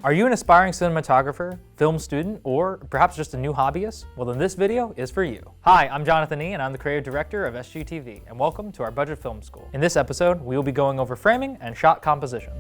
Are you an aspiring cinematographer, film student, or perhaps just a new hobbyist? Well, then this video is for you. Hi, I'm Jonathan E, and I'm the creative director of SGTV, and welcome to our Budget Film School. In this episode, we will be going over framing and shot composition.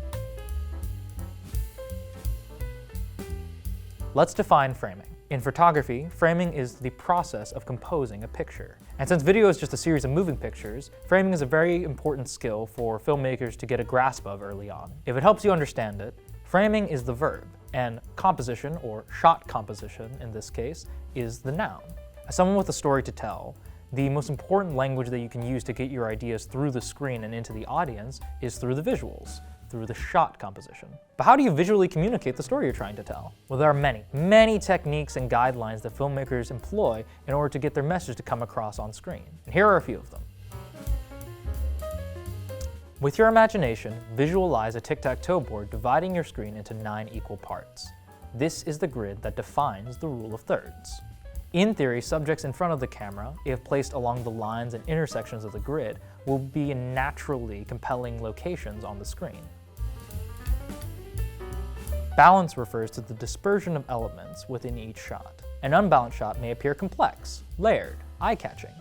Let's define framing. In photography, framing is the process of composing a picture. And since video is just a series of moving pictures, framing is a very important skill for filmmakers to get a grasp of early on. If it helps you understand it, framing is the verb, and composition, or shot composition in this case, is the noun. As someone with a story to tell, the most important language that you can use to get your ideas through the screen and into the audience is through the visuals, through the shot composition. But how do you visually communicate the story you're trying to tell? Well, there are many techniques and guidelines that filmmakers employ in order to get their message to come across on screen. And here are a few of them. With your imagination, visualize a tic-tac-toe board dividing your screen into 9 equal parts. This is the grid that defines the rule of thirds. In theory, subjects in front of the camera, if placed along the lines and intersections of the grid, will be in naturally compelling locations on the screen. Balance refers to the dispersion of elements within each shot. An unbalanced shot may appear complex, layered, eye-catching.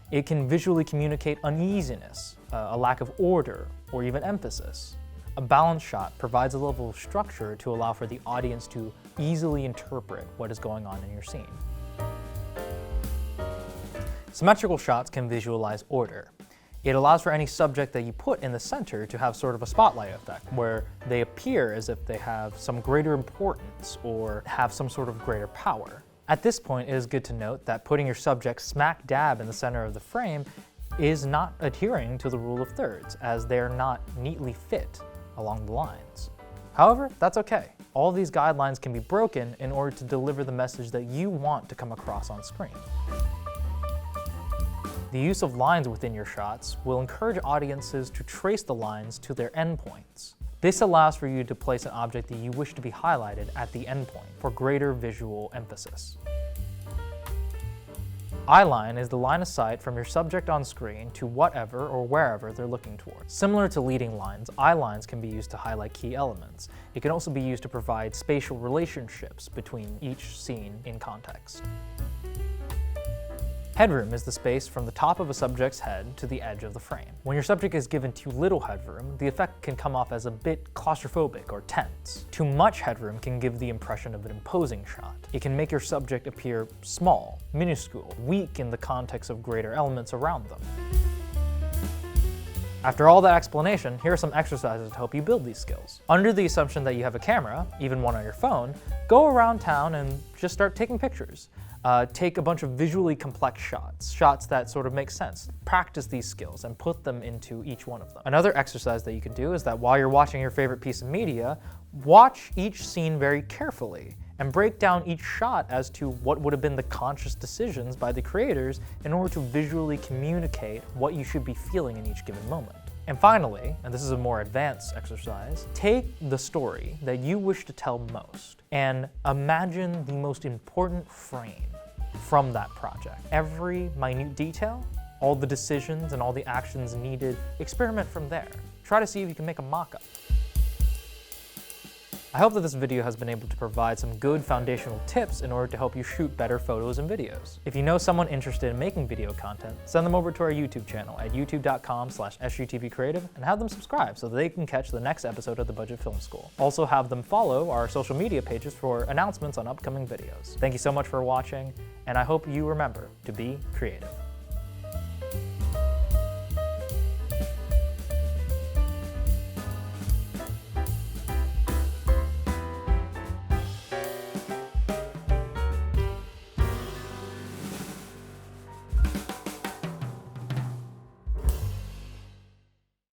It can visually communicate uneasiness, a lack of order, or even emphasis. A balanced shot provides a level of structure to allow for the audience to easily interpret what is going on in your scene. Symmetrical shots can visualize order. It allows for any subject that you put in the center to have sort of a spotlight effect, where they appear as if they have some greater importance or have some sort of greater power. At this point, it is good to note that putting your subject smack dab in the center of the frame is not adhering to the rule of thirds, as they are not neatly fit along the lines. However, that's okay. All these guidelines can be broken in order to deliver the message that you want to come across on screen. The use of lines within your shots will encourage audiences to trace the lines to their endpoints. This allows for you to place an object that you wish to be highlighted at the endpoint for greater visual emphasis. Eyeline is the line of sight from your subject on screen to whatever or wherever they're looking towards. Similar to leading lines, eye lines can be used to highlight key elements. It can also be used to provide spatial relationships between each scene in context. Headroom is the space from the top of a subject's head to the edge of the frame. When your subject is given too little headroom, the effect can come off as a bit claustrophobic or tense. Too much headroom can give the impression of an imposing shot. It can make your subject appear small, minuscule, weak in the context of greater elements around them. After all that explanation, here are some exercises to help you build these skills. Under the assumption that you have a camera, even one on your phone, go around town and just start taking pictures. Take a bunch of visually complex shots that sort of make sense. Practice these skills and put them into each one of them. Another exercise that you can do is that while you're watching your favorite piece of media, watch each scene very carefully and break down each shot as to what would have been the conscious decisions by the creators in order to visually communicate what you should be feeling in each given moment. And finally, and this is a more advanced exercise, take the story that you wish to tell most and imagine the most important frame from that project. Every minute detail, all the decisions and all the actions needed, experiment from there. Try to see if you can make a mock-up. I hope that this video has been able to provide some good foundational tips in order to help you shoot better photos and videos. If you know someone interested in making video content, send them over to our YouTube channel at youtube.com/sgtvcreative and have them subscribe so that they can catch the next episode of the Budget Film School. Also have them follow our social media pages for announcements on upcoming videos. Thank you so much for watching, and I hope you remember to be creative.